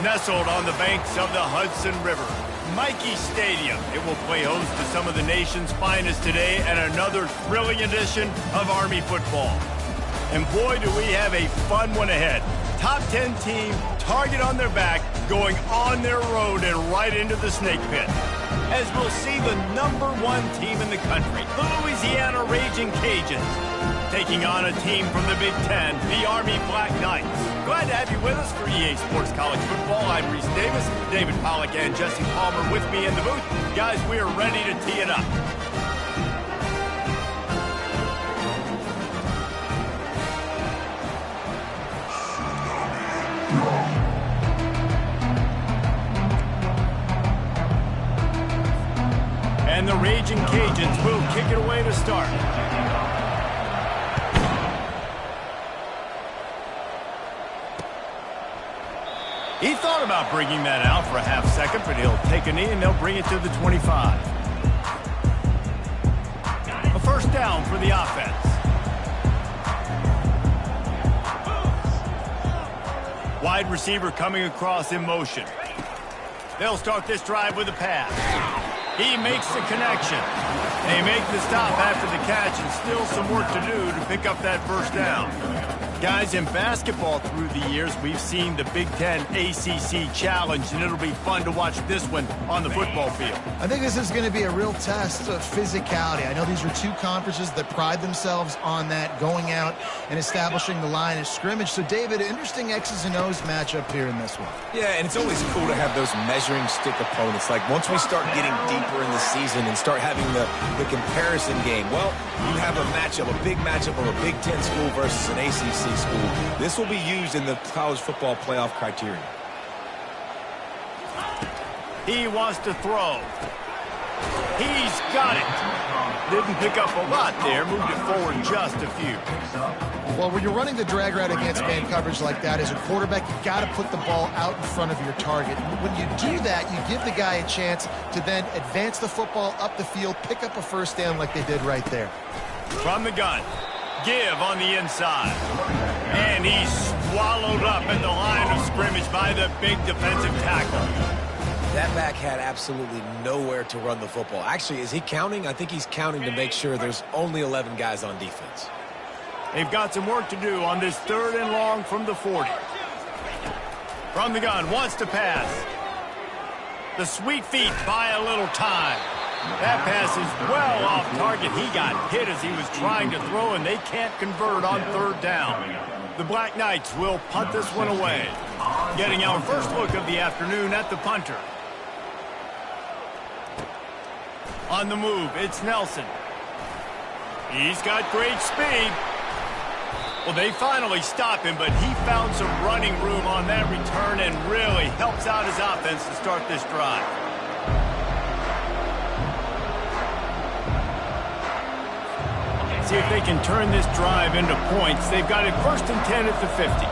Nestled on the banks of the Hudson River, Michie Stadium. It will play host to some of the nation's finest today and another thrilling edition of Army football. And boy, do we have a fun one ahead. Top 10 team, target on their back, going on their road and right into the snake pit. As we'll see the #1 team in the country, the Louisiana Raging Cajuns, taking on a team from the Big Ten, the Army Black Knights. Glad to have you with us for EA Sports College Football. I'm Reese Davis, David Pollack and Jesse Palmer with me in the booth. Guys, we are ready to tee it up. And the Raging Cajuns will kick it away to start. He thought about bringing that out for a half second, but he'll take a knee and they'll bring it to the 25. A first down for the offense. Wide receiver coming across in motion. They'll start this drive with a pass. He makes the connection. They make the stop after the catch and still some work to do to pick up that first down. Guys, in basketball through the years, we've seen the Big Ten ACC Challenge, and it'll be fun to watch this one on the football field. I think this is going to be a real test of physicality. I know these are two conferences that pride themselves on that, going out and establishing the line of scrimmage. So, David, interesting X's and O's matchup here in this one. Yeah, and it's always cool to have those measuring stick opponents. Like, once we start getting deeper in the season and start having the comparison game, well, you have a matchup, a big matchup of a Big Ten school versus an ACC school. This will be used in the college football playoff criteria. He wants to throw. He's got it. Didn't pick up a lot there. Moved it forward just a few. Well, when you're running the drag route against man coverage like that, as a quarterback, you got to put the ball out in front of your target. When you do that, you give the guy a chance to then advance the football up the field, pick up a first down like they did right there. From the gun. Give on the inside. And he's swallowed up at the line of scrimmage by the big defensive tackle. That back had absolutely nowhere to run the football. Actually, is he counting? I think he's counting to make sure there's only 11 guys on defense. They've got some work to do on this 3rd and long from the 40. From the gun, wants to pass. The sweet feet buy a little time. That pass is well off target. He got hit as he was trying to throw, and they can't convert on 3rd down. The Black Knights will punt this one away. Getting our first look of the afternoon at the punter. On the move, it's Nelson. He's got great speed. Well, they finally stop him, but he found some running room on that return and really helps out his offense to start this drive. See if they can turn this drive into points. They've got it 1st and 10 at the 50.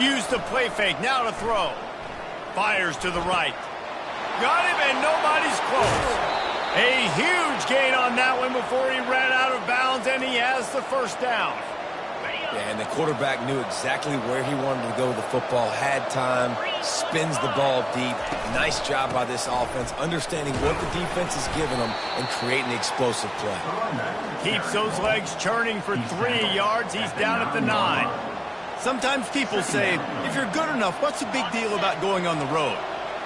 Use the play fake, now to throw. Fires to the right. Got him, and nobody's close. A huge gain on that one before he ran out of bounds, and he has the first down. Yeah, and the quarterback knew exactly where he wanted to go with the football, had time, spins the ball deep. Nice job by this offense, understanding what the defense is giving them and creating explosive play. Keeps those legs churning for 3 yards. He's down at the 9. Sometimes people say, if you're good enough, what's the big deal about going on the road?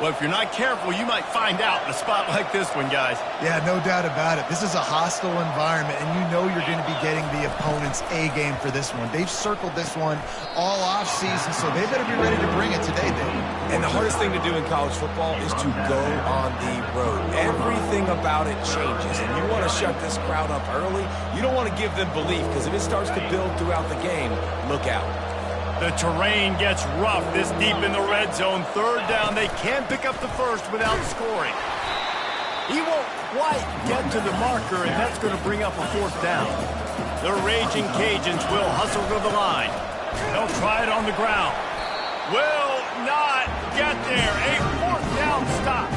Well, if you're not careful, you might find out in a spot like this one, guys. Yeah, no doubt about it. This is a hostile environment, and you know you're going to be getting the opponent's A-game for this one. They've circled this one all off-season, so they better be ready to bring it today, Dave. And the hardest thing to do in college football is to go on the road. Everything about it changes, and you want to shut this crowd up early. You don't want to give them belief, because if it starts to build throughout the game, look out. The terrain gets rough this deep in the red zone. 3rd down. They can pick up the first without scoring. He won't quite get to the marker, and that's going to bring up a 4th down. The Raging Cajuns will hustle to the line. They'll try it on the ground. Will not get there. A 4th down stop.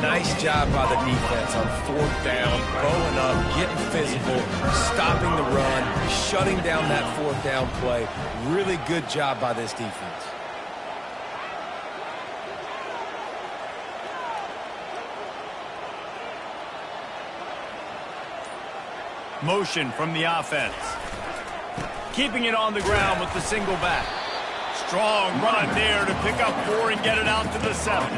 Nice job by the defense on 4th down, bowing up, getting physical, stopping the run, shutting down that 4th down play. Really good job by this defense. Motion from the offense. Keeping it on the ground with the single back. Strong run there to pick up 4 and get it out to the 7.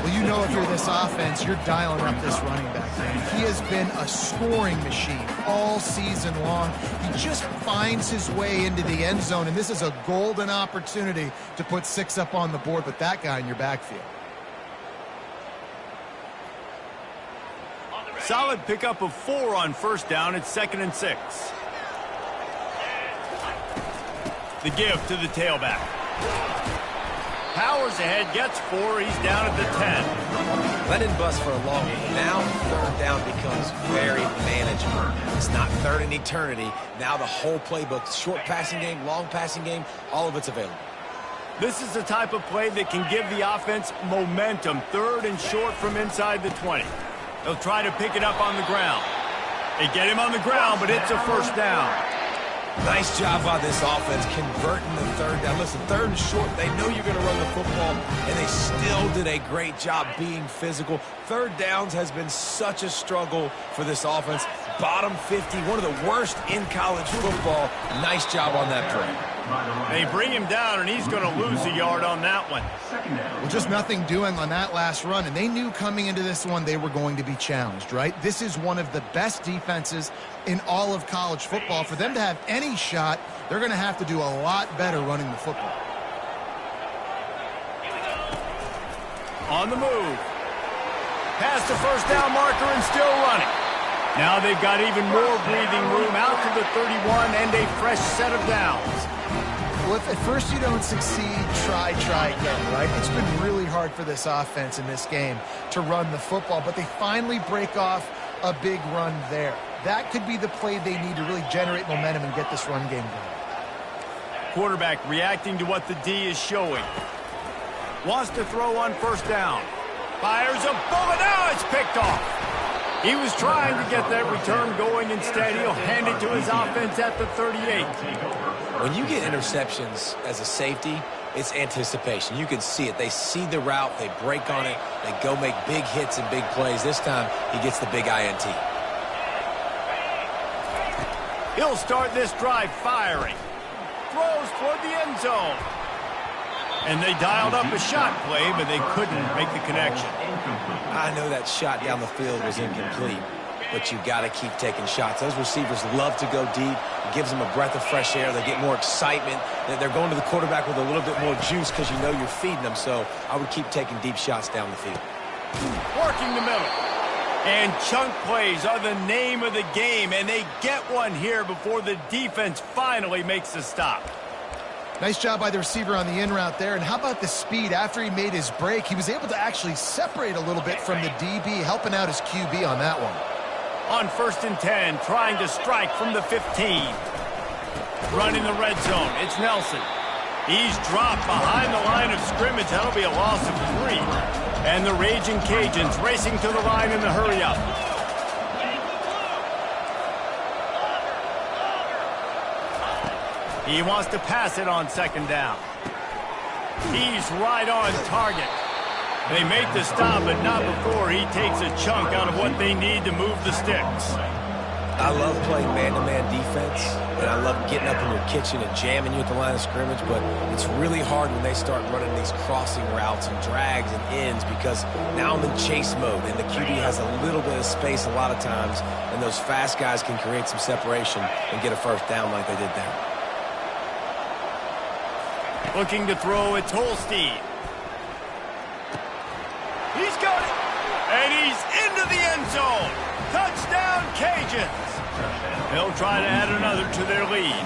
Well, you know if you're this offense, you're dialing up this running back, man. He has been a scoring machine all season long. He just finds his way into the end zone, and this is a golden opportunity to put 6 up on the board with that guy in your backfield. Solid pickup of 4 on first down. It's 2nd and 6. The give to the tailback. Powers ahead, gets 4. He's down at the 10. Let him bust for a long one. Now, third down becomes very manageable. It's not third in eternity. Now the whole playbook, short passing game, long passing game, all of it's available. This is the type of play that can give the offense momentum. 3rd and short from inside the 20. They'll try to pick it up on the ground. They get him on the ground, but it's a first down. Nice job by this offense converting the 3rd down. Listen, 3rd and short, they know you're going to run the football, and they still did a great job being physical. 3rd downs has been such a struggle for this offense. Bottom 50, one of the worst in college football. Nice job on that play. They bring him down, and he's going to lose a yard on that one. Well, just nothing doing on that last run, and they knew coming into this one they were going to be challenged, right? This is one of the best defenses in all of college football. For them to have any shot, they're going to have to do a lot better running the football. On the move. Past the first down marker and still running. Now they've got even more breathing room out to the 31 and a fresh set of downs. Well, if at first you don't succeed, try again, right? It's been really hard for this offense in this game to run the football, but they finally break off a big run there. That could be the play they need to really generate momentum and get this run game going. Quarterback reacting to what the D is showing. Wants to throw on first down. Fires a bullet. Now it's picked off. He was trying to get that return going. Instead, he'll hand it to his offense at the 38. When you get interceptions as a safety, it's anticipation. You can see it. They see the route. They break on it. They go make big hits and big plays. This time, he gets the big INT. He'll start this drive firing. Throws toward the end zone. And they dialed up a shot play, but they couldn't make the connection. I know that shot down the field was incomplete, but you got to keep taking shots. Those receivers love to go deep. It gives them a breath of fresh air. They get more excitement. They're going to the quarterback with a little bit more juice because you know you're feeding them. So I would keep taking deep shots down the field. Working the middle. And chunk plays are the name of the game, and they get one here before the defense finally makes the stop. Nice job by the receiver on the in route there. And how about the speed? After he made his break, he was able to actually separate a little bit from the DB, helping out his QB on that one. On 1st and 10, trying to strike from the 15. Running the red zone, it's Nelson. He's dropped behind the line of scrimmage. That'll be a loss of 3. And the Raging Cajuns racing to the line in the hurry-up. He wants to pass it on 2nd down. He's right on target. They make the stop, but not before he takes a chunk out of what they need to move the sticks. I love playing man-to-man defense, and I love getting up in your kitchen and jamming you at the line of scrimmage, but it's really hard when they start running these crossing routes and drags and ends because now I'm in chase mode, and the QB has a little bit of space a lot of times, and those fast guys can create some separation and get a first down like they did there. Looking to throw, it's Holstein. He's got it, and he's into the end zone. Touchdown, Cajuns. They'll try to add another to their lead.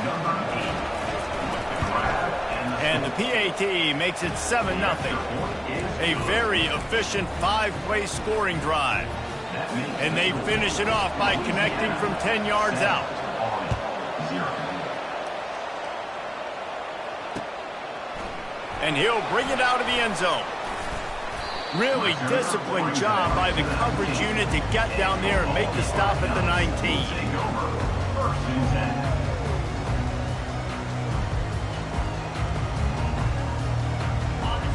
And the PAT makes it 7-0. A very efficient 5-play scoring drive. And they finish it off by connecting from 10 yards out. And he'll bring it out of the end zone. Really disciplined job by the coverage unit to get down there and make the stop at the 19.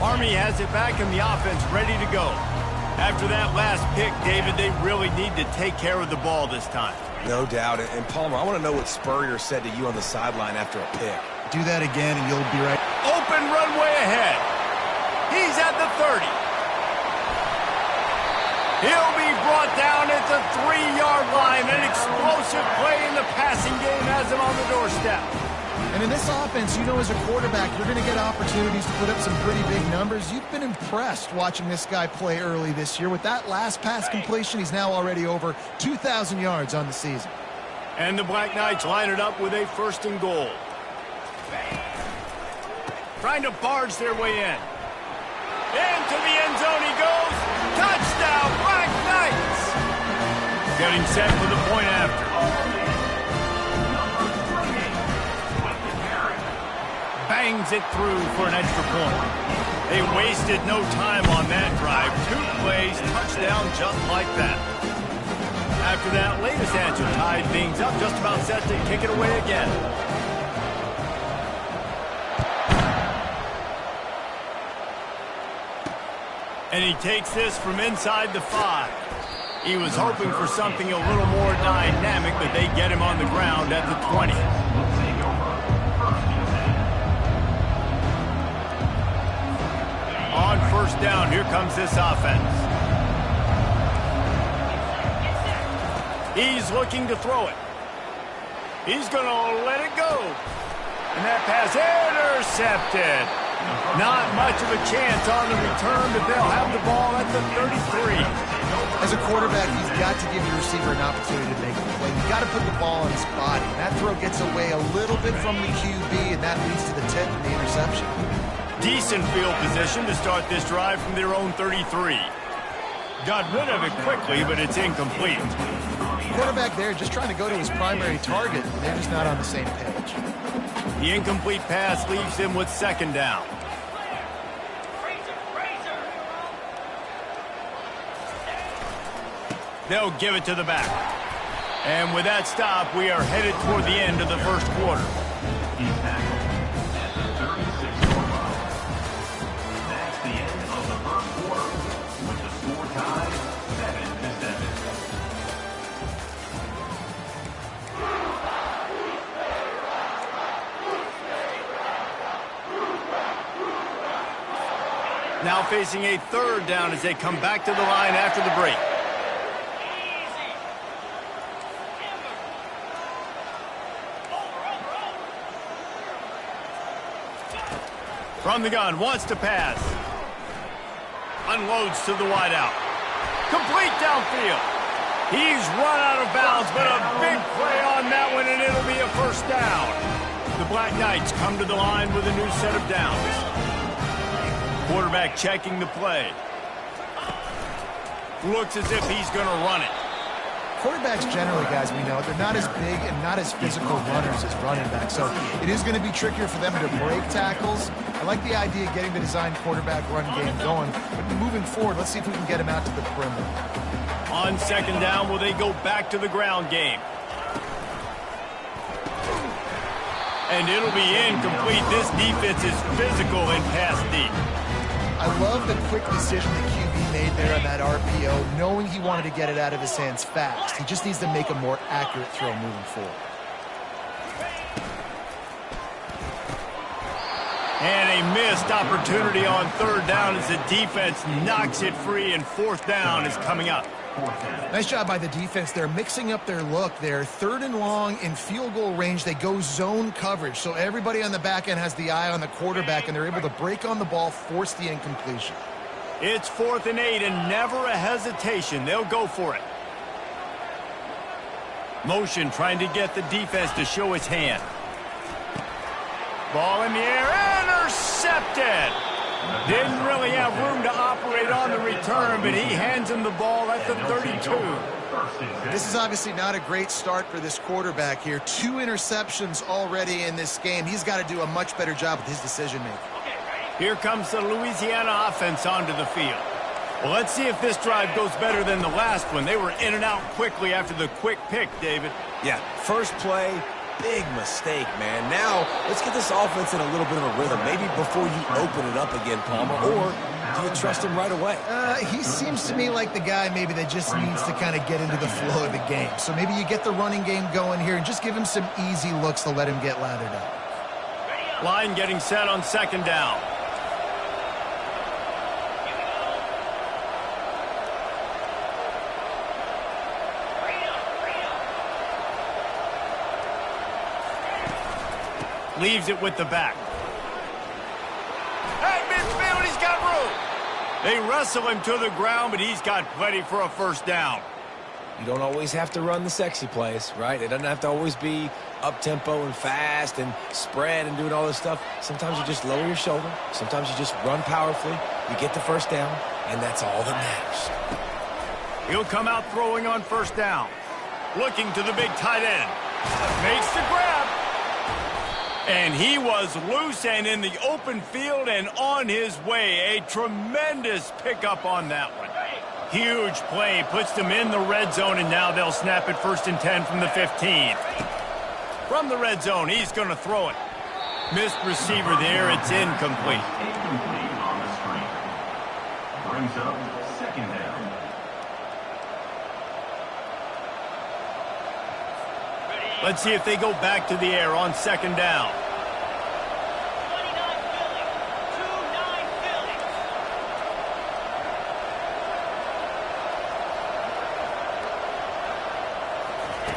Army has it back in the offense ready to go. After that last pick, David, they really need to take care of the ball this time. No doubt. And Palmer, I want to know what Spurrier said to you on the sideline after a pick. Do that again and you'll be right. Open runway ahead. He's at the 30. He'll be brought down at the 3-yard line. An explosive play in the passing game has him on the doorstep. And in this offense, you know, as a quarterback, you're going to get opportunities to put up some pretty big numbers. You've been impressed watching this guy play early this year. With that last pass completion, he's now already over 2,000 yards on the season. And the Black Knights line it up with a 1st and goal. Trying to barge their way in. Into the end zone he goes. Touchdown, Black Knights! Getting set for the point after. Bangs it through for an extra point. They wasted no time on that drive. 2 plays, touchdown just like that. After that latest answer tied things up, just about set to kick it away again. And he takes this from inside the 5. He was hoping for something a little more dynamic, but they get him on the ground at the 20. On 1st down, here comes this offense. He's looking to throw it. He's going to let it go. And that pass intercepted. Not much of a chance on the return, but they'll have the ball at the 33. As a quarterback, he's got to give your receiver an opportunity to make a play. You've got to put the ball on his body. That throw gets away a little bit from the QB, and that leads to the tip and the interception. Decent field position to start this drive from their own 33. Got rid of it quickly, but it's incomplete. Quarterback there just trying to go to his primary target, and they're just not on the same page. The incomplete pass leaves him with 2nd down. They'll give it to the back. And with that stop, we are headed toward the end of the 1st quarter. Now facing a 3rd down as they come back to the line after the break. From the gun, wants to pass. Unloads to the wideout. Complete downfield. He's run out of bounds, but a big play on that one, and it'll be a 1st down. The Black Knights come to the line with a new set of downs. Quarterback checking the play. Looks as if he's going to run it. Quarterbacks generally, guys, we know, they're not as big and not as physical runners as running backs, so it is going to be trickier for them to break tackles. I like the idea of getting the design quarterback run game going, but moving forward, let's see if we can get him out to the perimeter. On 2nd down, will they go back to the ground game? And it'll be incomplete. This defense is physical and pass deep. I love the quick decision the QB made there on that RPO, knowing he wanted to get it out of his hands fast. He just needs to make a more accurate throw moving forward. And a missed opportunity on 3rd down as the defense knocks it free, and 4th down is coming up. Nice job by the defense there, mixing up their look there. 3rd and long in field goal range. They go zone coverage, so everybody on the back end has the eye on the quarterback, and they're able to break on the ball, force the incompletion. It's 4th and 8, and never a hesitation. They'll go for it. Motion trying to get the defense to show its hand. Ball in the air, intercepted. Didn't really have room to operate on the return, but he hands him the ball at the 32. This is obviously not a great start for this quarterback here. 2 interceptions already in this game. He's got to do a much better job with his decision-making. Here comes the Louisiana offense onto the field. Well, let's see if this drive goes better than the last one. They were in and out quickly after the quick pick, David. Yeah, first play, big mistake, man. Now, let's get this offense in a little bit of a rhythm. Maybe before you open it up again, Palmer, or Do you trust him right away? He seems to me like the guy maybe that just needs to kind of get into the flow of the game. So maybe you get the running game going here and just give him some easy looks to let him get lathered up. Line getting set on second down. Leaves it with the back. At midfield, he's got room. They wrestle him to the ground, but he's got plenty for a first down. You don't always have to run the sexy plays, right? It doesn't have to always be up-tempo and fast and spread and doing all this stuff. Sometimes you just lower your shoulder. Sometimes you just run powerfully. You get the first down, and that's all that matters. He'll come out throwing on first down. Looking to the big tight end. Makes the grab. And he was loose and in the open field and on his way. A tremendous pickup on that one. Huge play, puts them in the red zone, and now they'll snap it 1st and 10 from the 15. From the red zone, he's going to throw it. Missed receiver there, it's incomplete. Incomplete on the screen. Brings up second down. Let's see if they go back to the air on second down.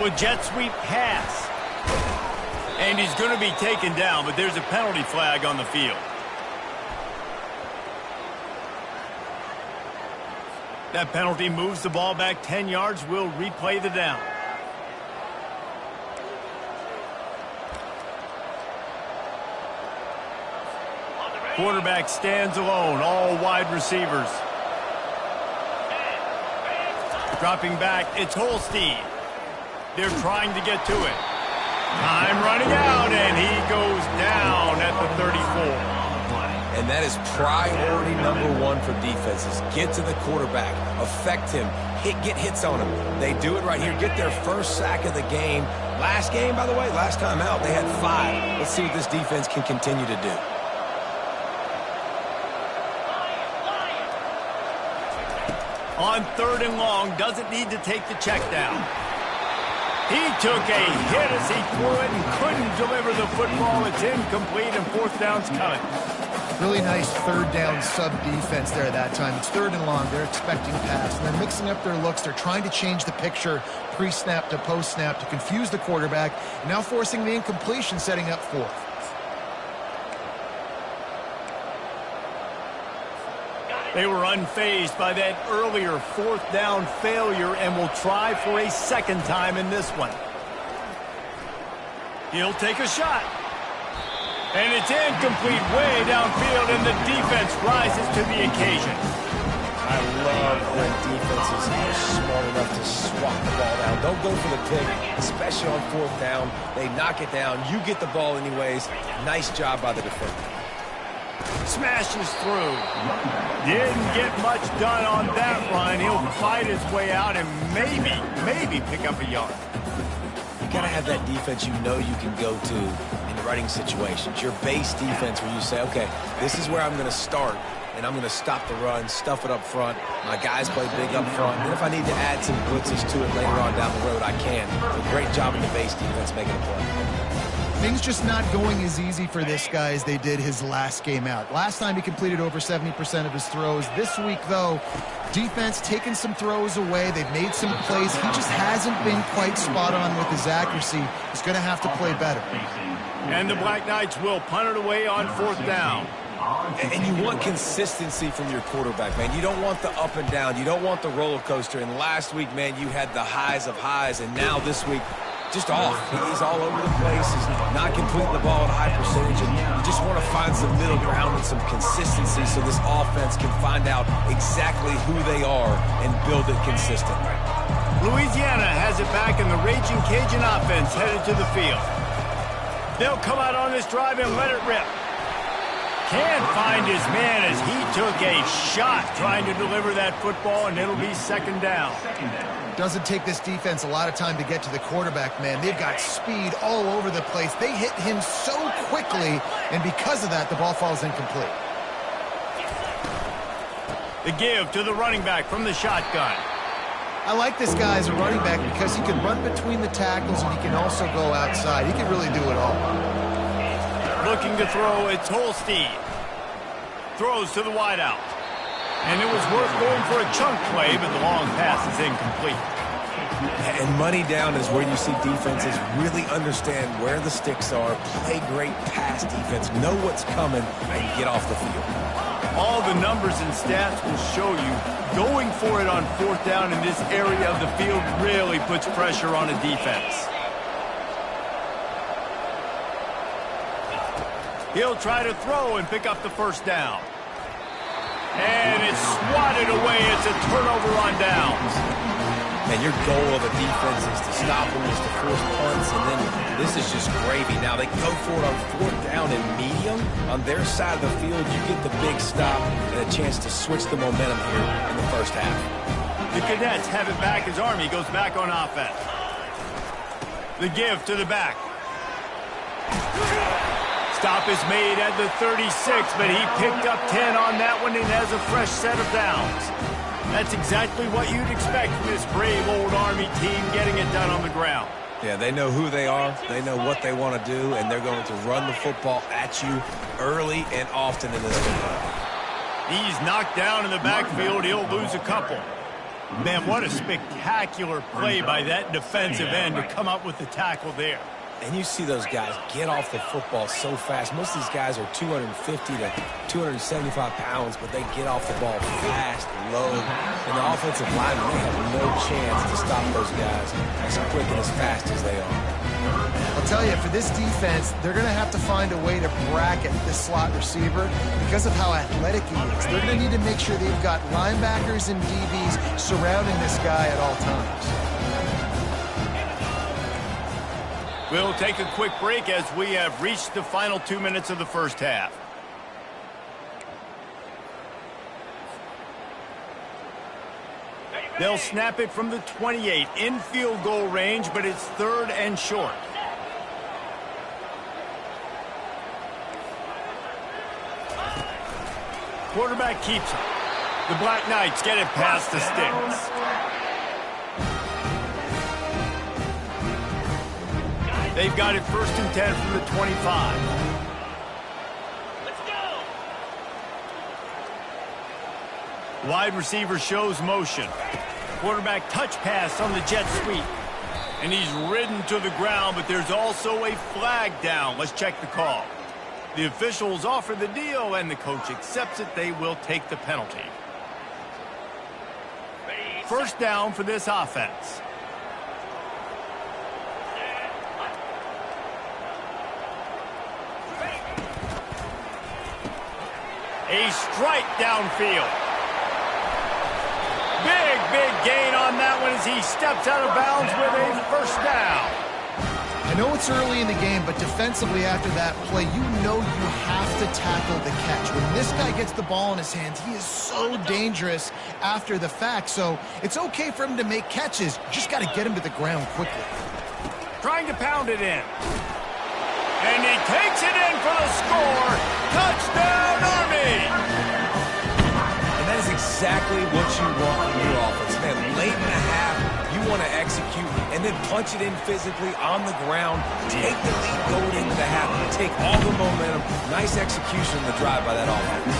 With jet sweep pass. And he's going to be taken down, but there's a penalty flag on the field. That penalty moves the ball back 10 yards. We'll replay the down. Quarterback stands alone, all wide receivers. Dropping back, it's Holstein. They're trying to get to it. Time running out, and he goes down at the 34. And that is priority number one for defenses. Get to the quarterback, affect him, get hits on him. They do it right here. Get their first sack of the game. Last game, by the way, last time out, they had 5. Let's see what this defense can continue to do. On 3rd and long, doesn't need to take the check down. He took a hit as he threw it and couldn't deliver the football. It's incomplete, and 4th down's coming. Really nice 3rd down sub-defense there that time. It's 3rd and long. They're expecting pass, and they're mixing up their looks. They're trying to change the picture pre-snap to post-snap to confuse the quarterback, now forcing the incompletion, setting up 4th. They were unfazed by that earlier 4th down failure and will try for a 2nd time in this one. He'll take a shot. And it's incomplete way downfield, and the defense rises to the occasion. I love when defenses are smart enough to swat the ball down. Don't go for the pick, especially on 4th down. They knock it down. You get the ball anyways. Nice job by the defender. Smashes through. Didn't get much done on that run. He'll fight his way out and maybe pick up a yard. You got to have that defense you know you can go to in running situations. Your base defense where you say, okay, this is where I'm going to start, and I'm going to stop the run, stuff it up front. My guys play big up front. And if I need to add some blitzes to it later on down the road, I can. A great job in the base defense making a play. Things just not going as easy for this guy as they did his last game out. Last time he completed over 70% of his throws. This week, though, defense taking some throws away. They've made some plays. He just hasn't been quite spot on with his accuracy. He's going to have to play better. And the Black Knights will punt it away on 4th down. And you want consistency from your quarterback, man. You don't want the up and down. You don't want the roller coaster. And last week, man, you had the highs of highs. And now this week, just off. He's all over the place. He's not completing the ball at a high percentage. And you just want to find some middle ground and some consistency so this offense can find out exactly who they are and build it consistently. Louisiana has it back, and the Raging Cajun offense headed to the field. They'll come out on this drive and let it rip. Can't find his man as he took a shot trying to deliver that football, and it'll be 2nd down. Doesn't take this defense a lot of time to get to the quarterback, man. They've got speed all over the place. They hit him so quickly, and because of that, the ball falls incomplete. The give to the running back from the shotgun. I like this guy as a running back because he can run between the tackles and he can also go outside. He can really do it all. Looking to throw, it's Holstein. Throws to the wideout. And it was worth going for a chunk play, but the long pass is incomplete. And money down is where you see defenses really understand where the sticks are, play great pass defense, know what's coming, and get off the field. All the numbers and stats will show you going for it on fourth down in this area of the field really puts pressure on a defense. He'll try to throw and pick up the first down. And it's swatted away. It's a turnover on downs. And your goal of a defense is to stop them, is to force punts, and then this is just gravy. Now they go for it on fourth down and medium. On their side of the field, you get the big stop and a chance to switch the momentum here in the first half. The Cadets have it back as Army goes back on offense. The give to the back. Stop is made at the 36, but he picked up 10 on that one and has a fresh set of downs. That's exactly what you'd expect from this brave old Army team getting it done on the ground. Yeah, they know who they are, they know what they want to do, and they're going to run the football at you early and often in this game. He's knocked down in the backfield. He'll lose a couple. Man, what a spectacular play by that defensive end to come up with the tackle there. And you see those guys get off the football so fast. Most of these guys are 250 to 275 pounds, but they get off the ball fast, low. And the offensive linemen, they have no chance to stop those guys as quick and as fast as they are. I'll tell you, for this defense, they're going to have to find a way to bracket this slot receiver because of how athletic he is. They're going to need to make sure they've got linebackers and DBs surrounding this guy at all times. We'll take a quick break as we have reached the final 2 minutes of the first half. They'll snap it from the 28 in field goal range, but it's third and short. Quarterback keeps it. The Black Knights get it past the sticks. They've got it first and 10 from the 25. Let's go. Wide receiver shows motion. Quarterback touch pass on the jet sweep. And he's ridden to the ground, but there's also a flag down. Let's check the call. The officials offer the deal, and the coach accepts it. They will take the penalty. First down for this offense. A strike downfield. Big gain on that one as he steps out of bounds with a first down. I know it's early in the game, but defensively after that play, you know you have to tackle the catch. When this guy gets the ball in his hands, he is so dangerous after the fact. So it's okay for him to make catches. You just got to get him to the ground quickly. Trying to pound it in. And he takes it in for the score. Touchdown, Army! And that is exactly what you want from your offense. Man, late in the half, you want to execute and then punch it in physically on the ground. Take the lead going into the half. Take all the momentum. Nice execution in the drive by that offense.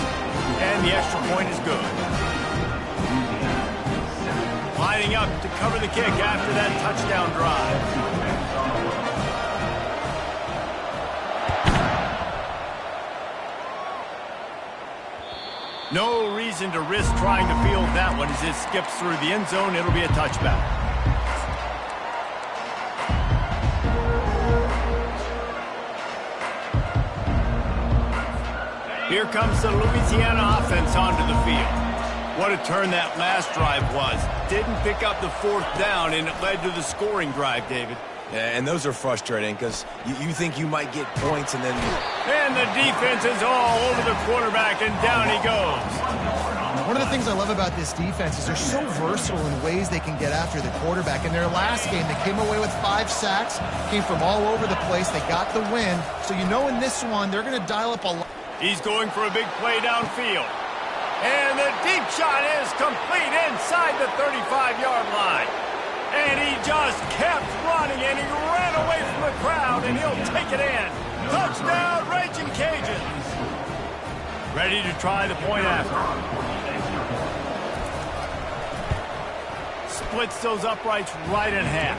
And the extra point is good. Lining up to cover the kick after that touchdown drive. No reason to risk trying to field that one as it skips through the end zone. It'll be a touchback. Here comes the Louisiana offense onto the field. What a turn that last drive was. Didn't pick up the fourth down, and it led to the scoring drive, David. Yeah, and those are frustrating because you think you might get points and then... And the defense is all over the quarterback, and down he goes. One of the things I love about this defense is they're so versatile in ways they can get after the quarterback. In their last game, they came away with 5 sacks, came from all over the place. They got the win. So you know in this one, they're going to dial up a lot. He's going for a big play downfield. And the deep shot is complete inside the 35-yard line. And he just kept running, and he ran away from the crowd, and he'll take it in. Touchdown, Raging Cajuns. Ready to try the point after. Splits those uprights right in half.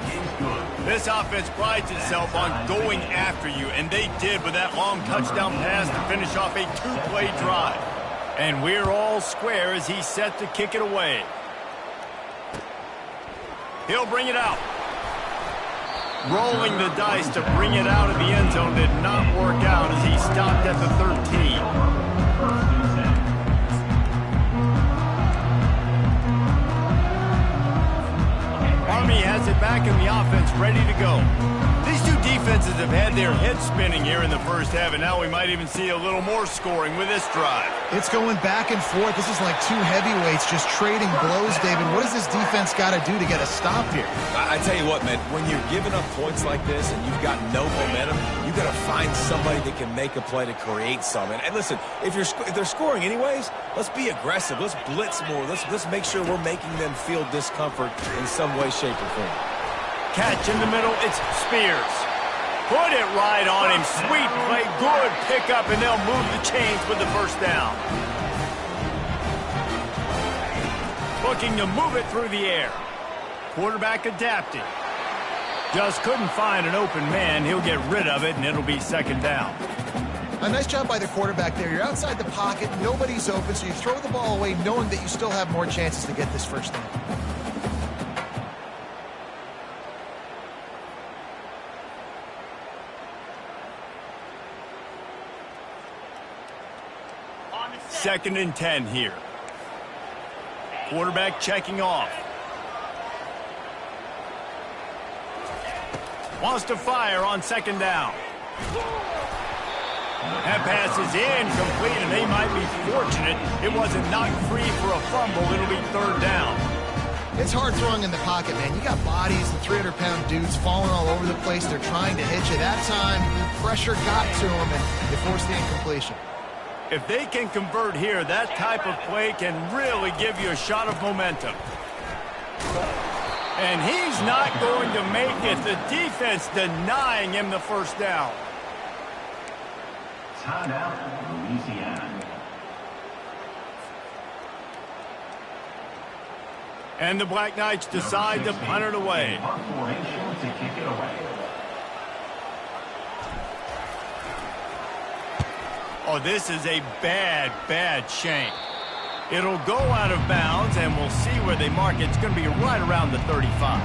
This offense prides itself on going after you, and they did with that long touchdown pass to finish off a two-play drive. And we're all square as he's set to kick it away. He'll bring it out. Rolling the dice to bring it out of the end zone did not work out as he stopped at the 13. Army has it back in the offense, ready to go. These two defenses have had their heads spinning here in the first half, and now we might even see a little more scoring with this drive. It's going back and forth. This is like two heavyweights just trading blows, David. What does this defense got to do to get a stop here? I tell you what, man, when you're giving up points like this and you've got no momentum, you got to find somebody that can make a play to create some. And listen, if they're scoring anyways, let's be aggressive. Let's blitz more. Let's make sure we're making them feel discomfort in some way, shape, or form. Catch in the middle, it's Spears. Put it right on him. Sweet play, good pickup, and they'll move the chains with the first down. Looking to move it through the air. Quarterback adapting. Just couldn't find an open man. He'll get rid of it, and it'll be second down. A nice job by the quarterback there. You're outside the pocket, nobody's open, so you throw the ball away knowing that you still have more chances to get this first down. Second and 10 here. Quarterback checking off. Wants to fire on second down. That pass is incomplete, and they might be fortunate it wasn't knocked free for a fumble. It'll be third down. It's hard throwing in the pocket, man. You got bodies and 300-pound dudes falling all over the place. They're trying to hit you. That time, pressure got to them, and they forced the incompletion. If they can convert here, that type of play can really give you a shot of momentum. And he's not going to make it. The defense denying him the first down. Timeout, Louisiana. And the Black Knights decide to punt it away. Punt formation to kick it away. Oh, this is a bad, bad shank. It'll go out of bounds, and we'll see where they mark it. It's going to be right around the 35.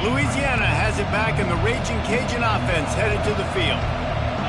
Louisiana has it back, and the Raging Cajun offense headed to the field.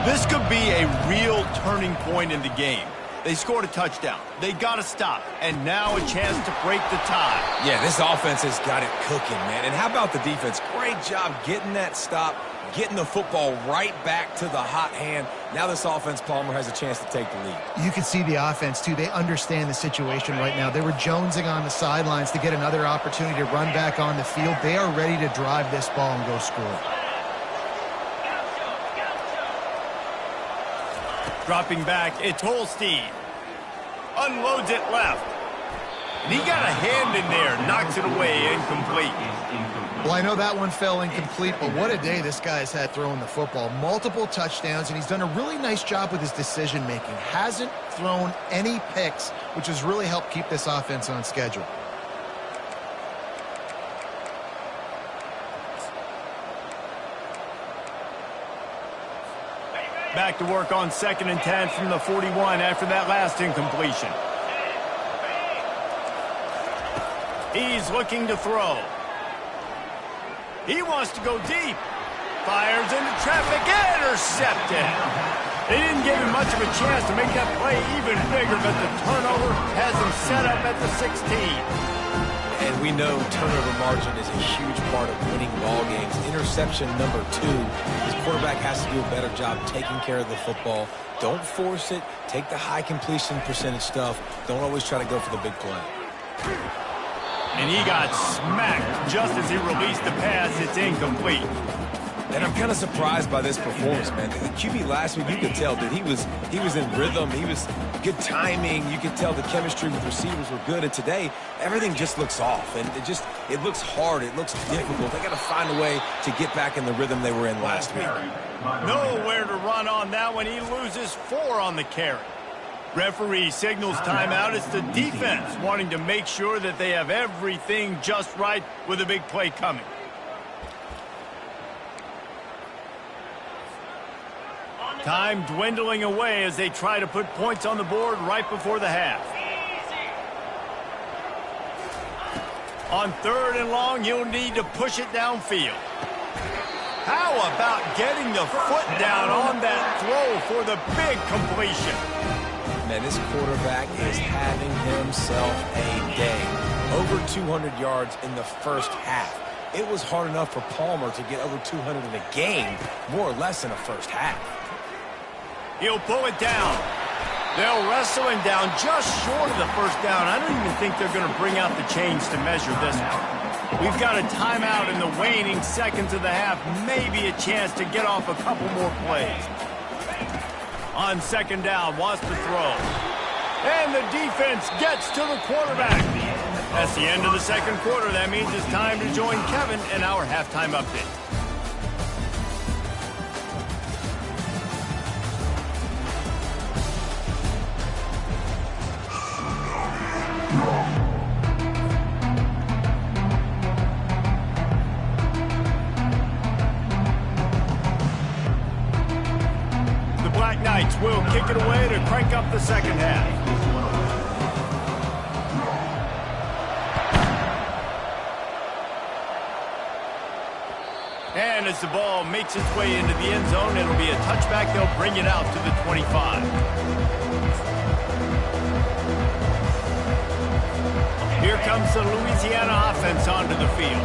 This could be a real turning point in the game. They scored a touchdown. They got to stop. And now a chance to break the tie. Yeah, this offense has got it cooking, man. And how about the defense? Great job getting that stop, getting the football right back to the hot hand. Now this offense, Palmer, has a chance to take the lead. You can see the offense, too. They understand the situation right now. They were jonesing on the sidelines to get another opportunity to run back on the field. They are ready to drive this ball and go score. Dropping back, it's Holstein. Unloads it left. And he got a hand in there, knocks it away, incomplete. Well, I know that one fell incomplete, but what a day this guy's had throwing the football. Multiple touchdowns, and he's done a really nice job with his decision-making. Hasn't thrown any picks, which has really helped keep this offense on schedule. Back to work on second and 10 from the 41 after that last incompletion. He's looking to throw. He wants to go deep. Fires into traffic. Intercepted. They didn't give him much of a chance to make that play even bigger, but the turnover has him set up at the 16. And we know turnover margin is a huge part of winning ball games. Interception number 2. His quarterback has to do a better job taking care of the football. Don't force it. Take the high completion percentage stuff. Don't always try to go for the big play. And he got smacked just as he released the pass. It's incomplete. And I'm kind of surprised by this performance, man. The QB last week, you could tell that he was in rhythm. He was good timing. You could tell the chemistry with receivers were good. And today, everything just looks off. And it looks hard. It looks difficult. They got to find a way to get back in the rhythm they were in last week. Nowhere to run on that one. He loses 4 on the carry. Referee signals timeout. It's the defense wanting to make sure that they have everything just right with a big play coming. Time dwindling away as they try to put points on the board right before the half. On 3rd and long, he'll need to push it downfield. How about getting the foot down on that throw for the big completion? Man, this quarterback is having himself a day. Over 200 yards in the first half. It was hard enough for Palmer to get over 200 in a game, more or less in a first half. He'll pull it down. They'll wrestle him down just short of the first down. I don't even think they're going to bring out the chains to measure this one. We've got a timeout in the waning seconds of the half. Maybe a chance to get off a couple more plays. On 2nd down, wants to throw. And the defense gets to the quarterback. That's the end of the 2nd quarter. That means it's time to join Kevin in our halftime update. Knights will kick it away to crank up the 2nd half. And as the ball makes its way into the end zone, it'll be a touchback. They'll bring it out to the 25. Here comes the Louisiana offense onto the field.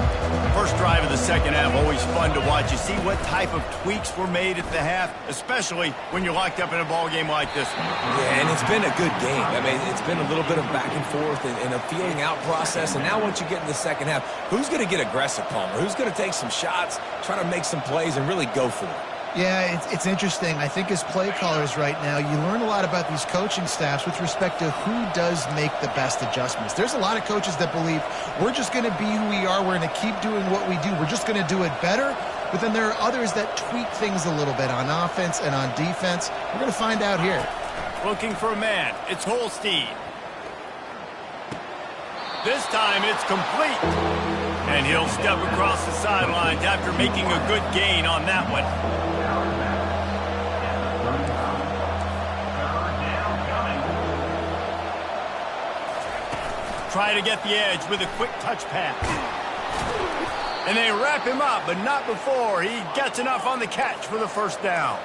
First drive of the 2nd half, always fun to watch. You see what type of tweaks were made at the half, especially when you're locked up in a ball game like this one. Yeah, and it's been a good game. I mean, it's been a little bit of back and forth and a feeling out process. And now once you get in the 2nd half, who's going to get aggressive, Palmer? Who's going to take some shots, try to make some plays, and really go for it? Yeah, it's interesting. I think as play callers right now, you learn a lot about these coaching staffs with respect to who does make the best adjustments. There's a lot of coaches that believe we're just going to be who we are. We're going to keep doing what we do. We're just going to do it better. But then there are others that tweak things a little bit on offense and on defense. We're going to find out here. Looking for a man. It's Holstein. This time it's complete. And he'll step across the sidelines after making a good gain on that one. Try to get the edge with a quick touch pass. And they wrap him up, but not before he gets enough on the catch for the 1st down.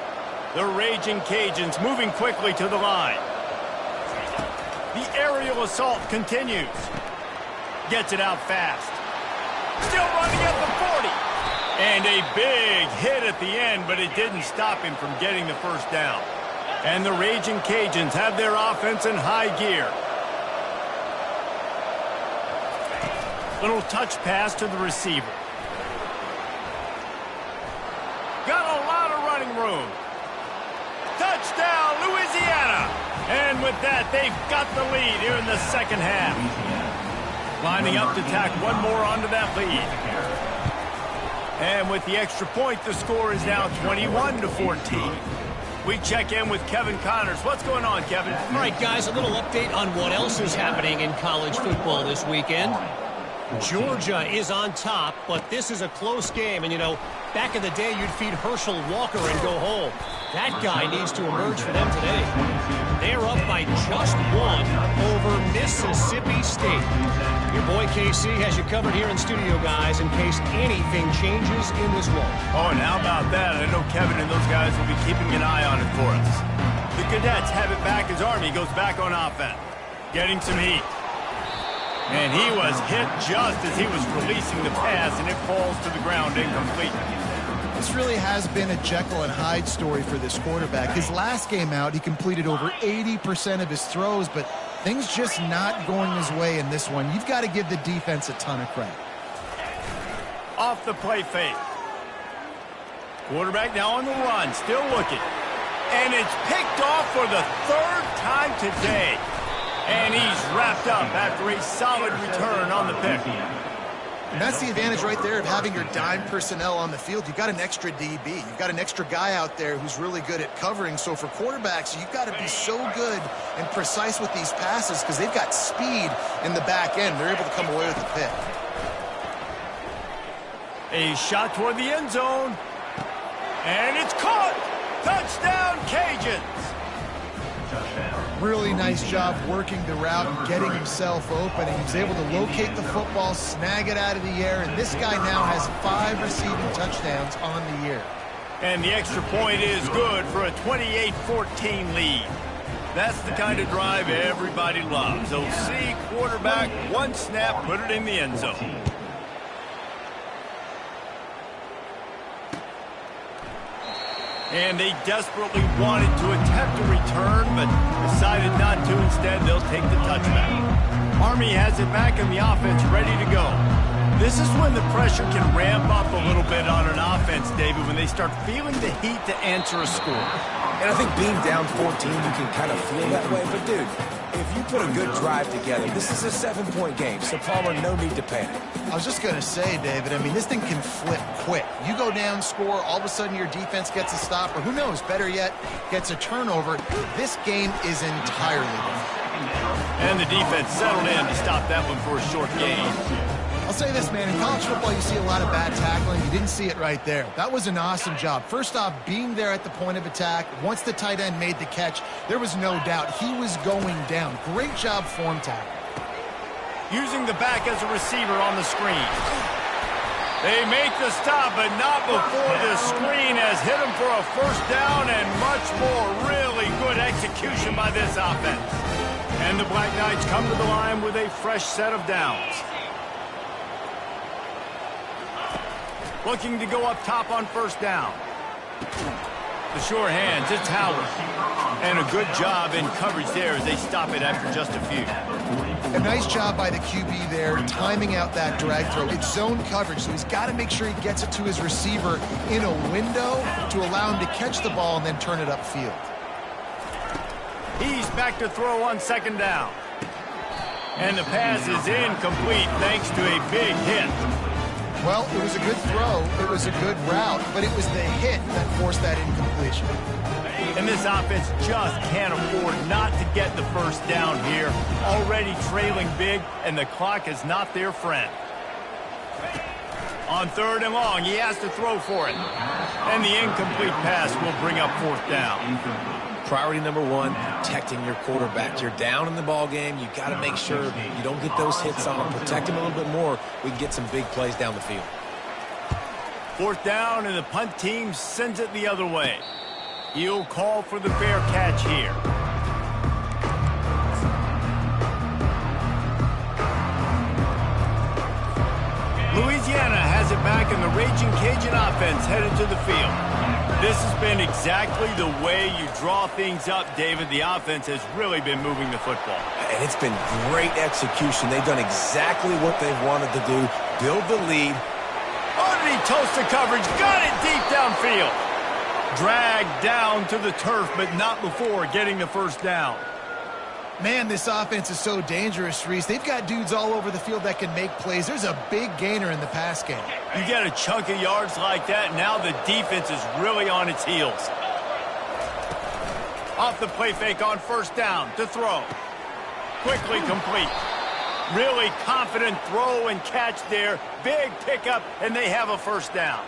The Raging Cajuns moving quickly to the line. The aerial assault continues. Gets it out fast. Still running at the 40. And a big hit at the end, but it didn't stop him from getting the 1st down. And the Raging Cajuns have their offense in high gear. Little touch pass to the receiver. Got a lot of running room. Touchdown, Louisiana. And with that, they've got the lead here in the 2nd half. Lining up to tack one more onto that lead. And with the extra point, the score is now 21-14. We check in with Kevin Connors. What's going on, Kevin? All right, guys, a little update on what else is happening in college football this weekend. Georgia is on top, but this is a close game. And, you know, back in the day, you'd feed Herschel Walker and go home. That guy needs to emerge for them today. They're up by just 1 over Mississippi State. Your boy KC has you covered here in studio, guys, in case anything changes in this one. Oh, and how about that? I know Kevin and those guys will be keeping an eye on it for us. The Cadets have it back as Army goes back on offense. Getting some heat. And he was hit just as he was releasing the pass, and it falls to the ground incomplete. This really has been a Jekyll and Hyde story for this quarterback. His last game out, he completed over 80% of his throws, but things just not going his way in this one. You've got to give the defense a ton of credit. Off the play fake. Quarterback now on the run, still looking. And it's picked off for the third time today. And he's wrapped up after a solid return on the pick. And that's the advantage right there of having your dime personnel on the field. You've got an extra DB. You've got an extra guy out there who's really good at covering. So for quarterbacks, you've got to be so good and precise with these passes because they've got speed in the back end. They're able to come away with the pick. A shot toward the end zone. And it's caught. Touchdown, Cajuns. Really nice job working the route and getting himself open. He was able to locate the football, snag it out of the air, and this guy now has 5 receiving touchdowns on the year. And the extra point is good for a 28-14 lead. That's the kind of drive everybody loves. OC quarterback, one snap, put it in the end zone. And they desperately wanted to attempt a return, but decided not to. Instead, they'll take the touchback. Army has it back in the offense, ready to go. This is when the pressure can ramp up a little bit on an offense, David, when they start feeling the heat to answer a score. And I think being down 14, you can kind of feel that way. But, dude, if you put a good drive together, this is a 7-point game, so Palmer, no need to panic. I was just going to say, David, I mean, this thing can flip quick. You go down, score, all of a sudden your defense gets a stop, or who knows, better yet, gets a turnover. This game is entirely different. And the defense settled in to stop that one for a short gain. I'll say this, man, in college football you see a lot of bad tackling. You didn't see it right there. That was an awesome job. First off, being there at the point of attack. Once the tight end made the catch, there was no doubt he was going down. Great job form tackle. Using the back as a receiver on the screen. They make the stop, but not before the screen has hit him for a first down and much more. Really good execution by this offense. And the Black Knights come to the line with a fresh set of downs. Looking to go up top on first down. The sure hands, it's Howard. And a good job in coverage there as they stop it after just a few. A nice job by the QB there, timing out that drag throw. It's zone coverage, so he's got to make sure he gets it to his receiver in a window to allow him to catch the ball and then turn it upfield. He's back to throw on second down. And the pass is incomplete thanks to a big hit. Well, it was a good throw, it was a good route, but it was the hit that forced that incompletion. And this offense just can't afford not to get the first down here. Already trailing big, and the clock is not their friend. On third and long, he has to throw for it. And the incomplete pass will bring up fourth down. Priority number one, protecting your quarterback. You're down in the ball game. You got to make sure you don't get those hits on him. Protect him a little bit more. We can get some big plays down the field. Fourth down, and the punt team sends it the other way. He'll call for the fair catch here. Louisiana has it back, and the Raging Cajun offense headed to the field. This has been exactly the way you draw things up, David. The offense has really been moving the football. And it's been great execution. They've done exactly what they've wanted to do. Build the lead. Underneath toasted coverage, got it deep downfield. Dragged down to the turf, but not before getting the first down. Man, this offense is so dangerous, Reese. They've got dudes all over the field that can make plays. There's a big gainer in the pass game. You get a chunk of yards like that, now the defense is really on its heels. Off the play fake on first down to throw. Quickly complete. Really confident throw and catch there. Big pickup, and they have a first down.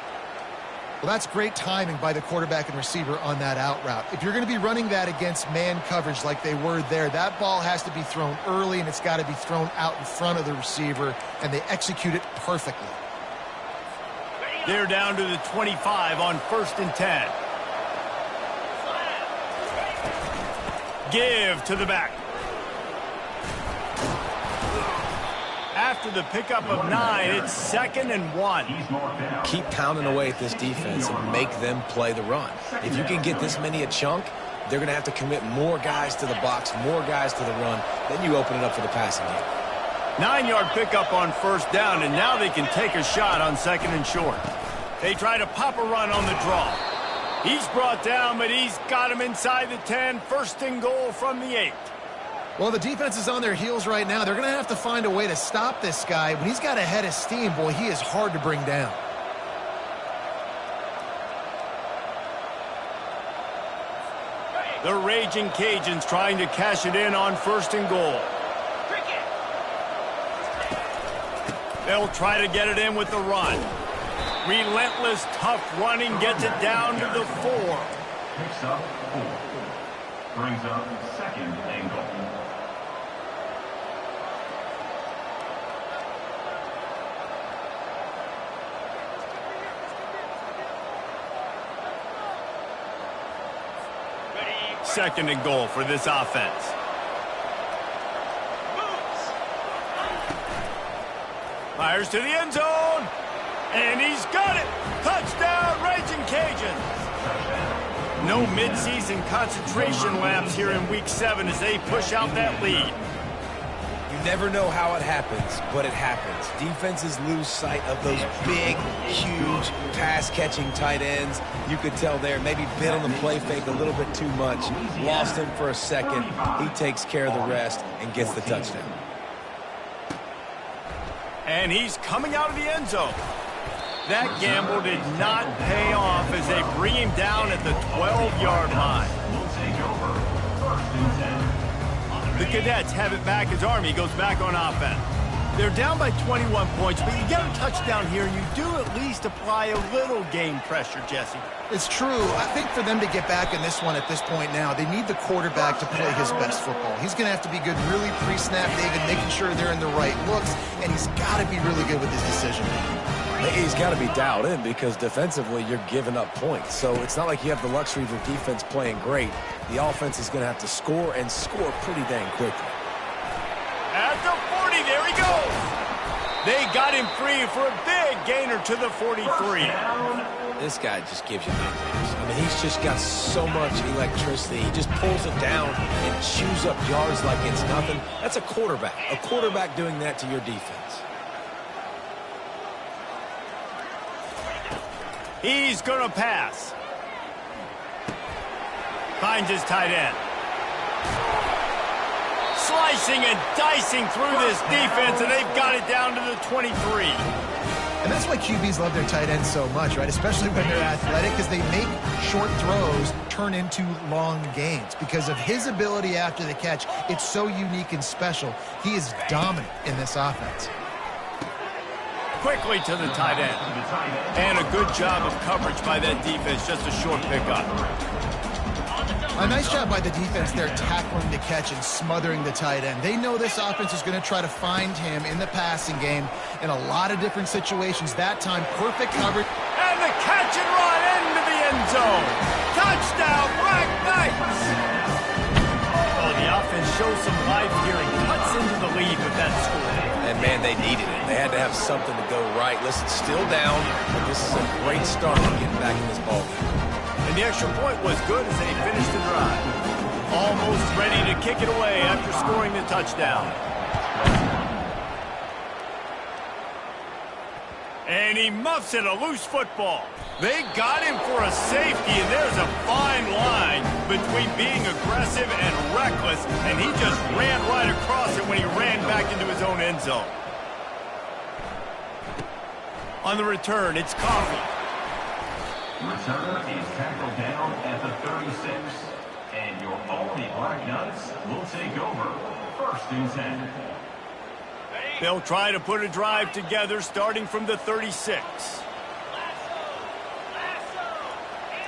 Well, that's great timing by the quarterback and receiver on that out route. If you're going to be running that against man coverage like they were there, that ball has to be thrown early, and it's got to be thrown out in front of the receiver, and they execute it perfectly. They're down to the 25 on 1st and 10. Give to the back. After the pickup of 9, it's 2nd and 1. Keep pounding away at this defense and make them play the run. If you can get this many a chunk, they're going to have to commit more guys to the box, more guys to the run. Then you open it up for the passing game. 9-yard pickup on first down, and now they can take a shot on 2nd and short. They try to pop a run on the draw. He's brought down, but he's got him inside the 10. First and goal from the 8. Well, the defense is on their heels right now. They're going to have to find a way to stop this guy. When he's got a head of steam, boy, he is hard to bring down. The Raging Cajuns trying to cash it in on first and goal. They'll try to get it in with the run. Relentless, tough running gets it down to the 4. Picks up 4. Brings up second and goal. Second and goal for this offense. Fires to the end zone. And he's got it. Touchdown, Raging Cajuns. No midseason concentration laps here in Week 7 as they push out that lead. You never know how it happens, but it happens. Defenses lose sight of those big, huge, pass-catching tight ends. You could tell there, maybe bit on the play fake a little bit too much. Lost him for a second. He takes care of the rest and gets the touchdown. And he's coming out of the end zone. That gamble did not pay off as they bring him down at the 12-yard line. The Cadets have it back as Army goes back on offense. They're down by 21 points, but you get a touchdown here, and you do at least apply a little game pressure, Jesse. It's true. I think for them to get back in this one at this point now, they need the quarterback to play his best football. He's going to have to be good really pre-snap, David, making sure they're in the right looks, and he's got to be really good with his decision-making. He's got to be dialed in because defensively you're giving up points. So it's not like you have the luxury of your defense playing great. The offense is going to have to score and score pretty dang quickly. At the 40, there he goes. They got him free for a big gainer to the 43. This guy just gives you nightmares. I mean, he's just got so much electricity. He just pulls it down and chews up yards like it's nothing. That's a quarterback. A quarterback doing that to your defense. He's going to pass. Finds his tight end. Slicing and dicing through this defense, and they've got it down to the 23. And that's why QBs love their tight ends so much, right? Especially when they're athletic, because they make short throws turn into long gains. Because of his ability after the catch, it's so unique and special. He is dominant in this offense. Quickly to the tight end. And a good job of coverage by that defense. Just a short pickup. A nice job by the defense there tackling the catch and smothering the tight end. They know this offense is going to try to find him in the passing game in a lot of different situations. That time, perfect coverage. And the catch and run into the end zone. Touchdown, Black Knights! Oh, the offense shows some life here and cuts into the lead with that score. And, man, they needed it. They had to have something to go right. Listen, still down, but this is a great start to getting back in this ballgame. And the extra point was good as they finished the drive. Almost ready to kick it away after scoring the touchdown. And he muffs it, a loose football. They got him for a safety, and there's a fine line between being aggressive and reckless, and he just ran right across it when he ran back into his own end zone. On the return, it's Coffee. Returner is tackled down at the 36. And your Albany Black Knights will take over first and 10. They'll try to put a drive together starting from the 36.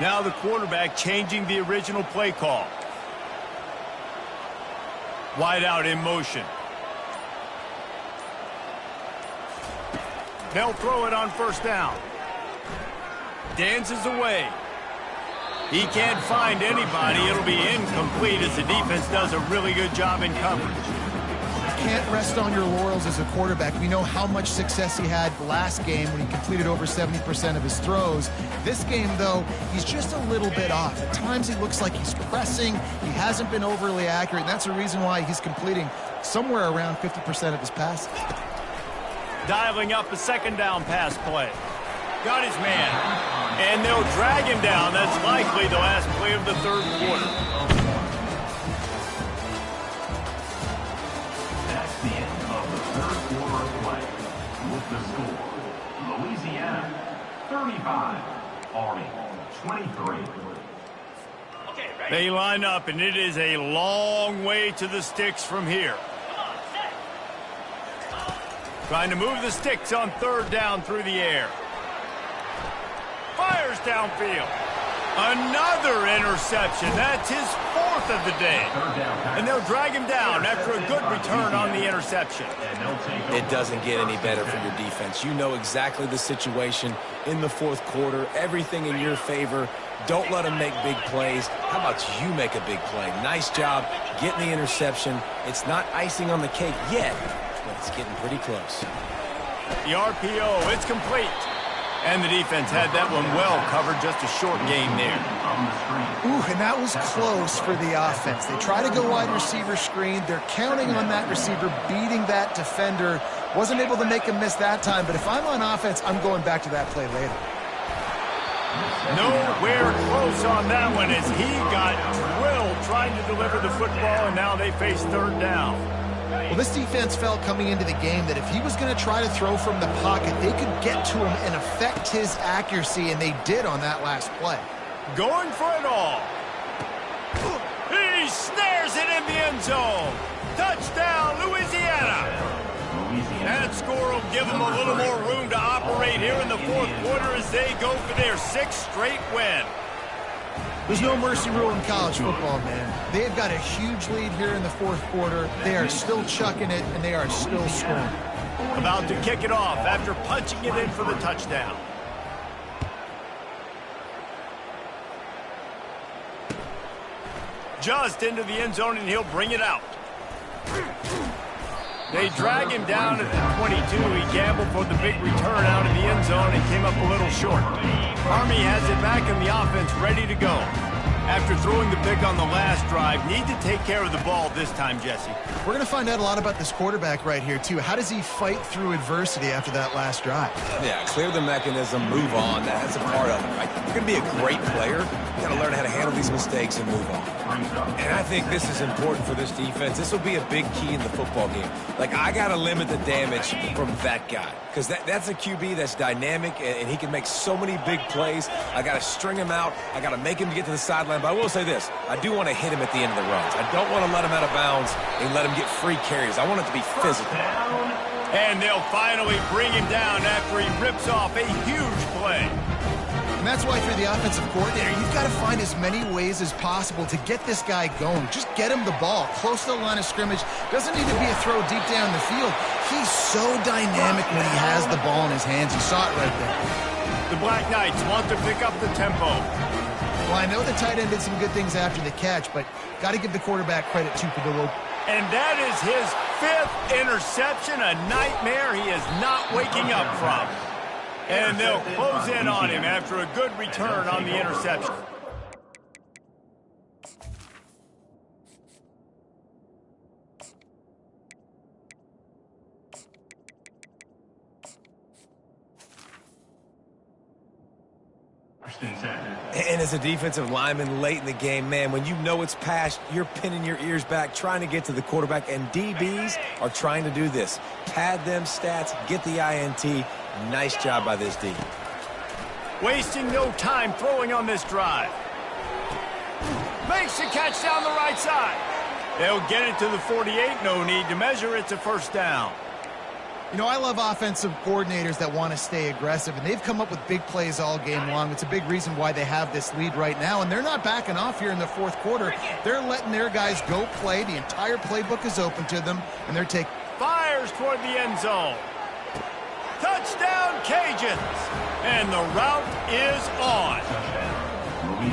Now the quarterback changing the original play call. Wide out in motion. They'll throw it on first down. Dances away. He can't find anybody. It'll be incomplete as the defense does a really good job in coverage. Can't rest on your laurels as a quarterback. We know how much success he had last game when he completed over 70% of his throws. This game, though, he's just a little bit off. At times he looks like he's pressing. He hasn't been overly accurate, and that's the reason why he's completing somewhere around 50% of his passes. Dialing up a second down pass play. Got his man. And they'll drag him down. That's likely the last play of the third quarter. That's the end of the third quarter of play. With the score, Louisiana 35, Army 23. They line up, and it is a long way to the sticks from here. Trying to move the sticks on third down through the air. Fires downfield. Another interception. That's his fourth of the day. And they'll drag him down after a good return on the interception. It doesn't get any better for your defense. You know exactly the situation in the fourth quarter. Everything in your favor. Don't let them make big plays. How about you make a big play? Nice job getting the interception. It's not icing on the cake yet, but it's getting pretty close. The RPO, it's complete. And the defense had that one well covered, just a short game there. Ooh, and that was close for the offense. They try to go wide receiver screen. They're counting on that receiver beating that defender. Wasn't able to make him miss that time, but if I'm on offense, I'm going back to that play later. Nowhere close on that one as he got drilled trying to deliver the football, and now they face third down. Well, this defense felt coming into the game that if he was going to try to throw from the pocket, they could get to him and affect his accuracy, and they did on that last play. Going for it all. He snares it in the end zone. Touchdown, Louisiana. That score will give them a little more room to operate here in the fourth quarter as they go for their sixth straight win. There's no mercy rule in college football, man. They've got a huge lead here in the fourth quarter. They are still chucking it, and they are still scoring. About to kick it off after punching it in for the touchdown. Just into the end zone, and he'll bring it out. They drag him down at the 22. He gambled for the big return out of the end zone and came up a little short. Army has it back in the offense, ready to go. After throwing the pick on the last drive, need to take care of the ball this time, Jesse. We're going to find out a lot about this quarterback right here, too. How does he fight through adversity after that last drive? Yeah, clear the mechanism, move on. That's a part of it, right? You're going to be a great player. You got to learn how to handle these mistakes and move on. And I think this is important for this defense. This will be a big key in the football game. Like, I got to limit the damage from that guy because that's a QB that's dynamic, and he can make so many big plays. I got to string him out. I got to make him get to the sideline. But I will say this. I do want to hit him at the end of the runs. I don't want to let him out of bounds and let him get free carries. I want it to be physical. And they'll finally bring him down after he rips off a huge play. And that's why, for the offensive coordinator, you've got to find as many ways as possible to get this guy going. Just get him the ball close to the line of scrimmage. Doesn't need to be a throw deep down the field. He's so dynamic when he has the ball in his hands. You saw it right there. The Black Knights want to pick up the tempo. Well, I know the tight end did some good things after the catch, but got to give the quarterback credit, too, for the little. And that is his fifth interception, a nightmare he is not waking up from. And they'll close in on him after a good return on the interception. And as a defensive lineman late in the game, man, when you know it's past, you're pinning your ears back, trying to get to the quarterback, and DBs are trying to do this. Pad them stats, get the INT. Nice job by this D. Wasting no time throwing on this drive. Makes the catch down the right side. They'll get it to the 48, no need to measure, it's a first down. You know, I love offensive coordinators that want to stay aggressive, and they've come up with big plays all game long. It's a big reason why they have this lead right now, and they're not backing off here in the fourth quarter. They're letting their guys go play. The entire playbook is open to them, and they're taking. Fires toward the end zone. Touchdown, Cajuns! And the route is on.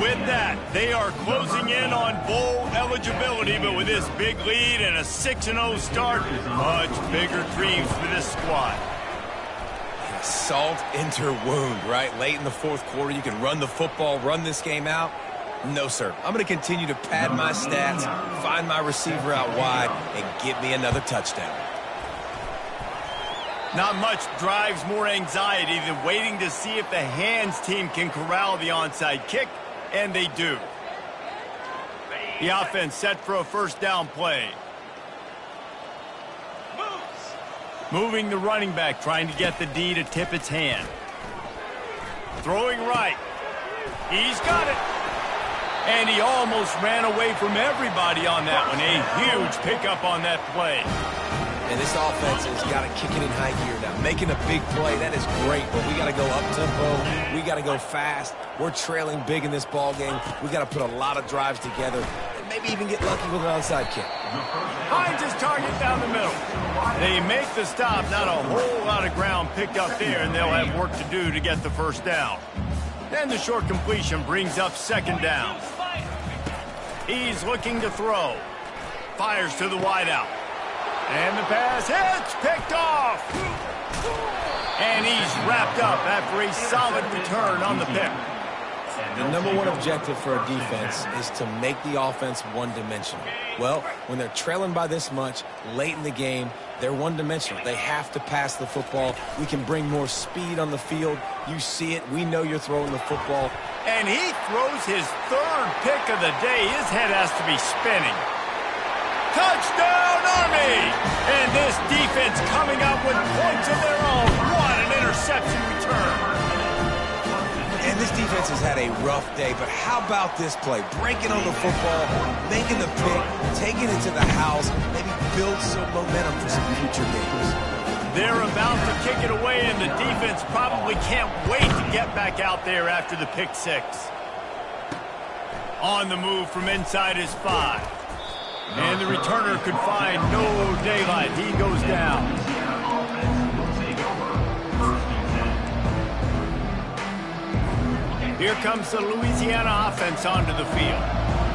With that, they are closing in on bowl eligibility, but with this big lead and a 6-0 start, much bigger dreams for this squad. Salt into wound, right? Late in the fourth quarter, you can run the football, run this game out. No, sir. I'm going to continue to pad my stats, find my receiver out wide, and get me another touchdown. Not much drives more anxiety than waiting to see if the hands team can corral the onside kick, and they do. The offense set for a first down play. Moving the running back, trying to get the D to tip its hand. Throwing right. He's got it. And he almost ran away from everybody on that one. A huge pickup on that play. And this offense has got to kick it in high gear now. Making a big play, that is great, but we got to go up-tempo. We got to go fast. We're trailing big in this ball game. We got to put a lot of drives together and maybe even get lucky with an onside kick. Finds his target down the middle. They make the stop. Not a whole lot of ground picked up there, and they'll have work to do to get the first down. Then the short completion brings up second down. He's looking to throw. Fires to the wideout. And the pass hits, picked off. And he's wrapped up after a solid return on the pick. The number one objective for a defense is to make the offense one-dimensional. Well, when they're trailing by this much late in the game, they're one-dimensional. They have to pass the football. We can bring more speed on the field. You see it. We know you're throwing the football. And he throws his third pick of the day. His head has to be spinning. Touchdown, Army! And this defense coming up with points of their own. What an interception return. And this defense has had a rough day, but how about this play? Breaking on the football, making the pick, taking it to the house, maybe build some momentum for some future games. They're about to kick it away, and the defense probably can't wait to get back out there after the pick six. On the move from inside his 5. And the returner could find no daylight. He goes down. Here comes the Louisiana offense onto the field.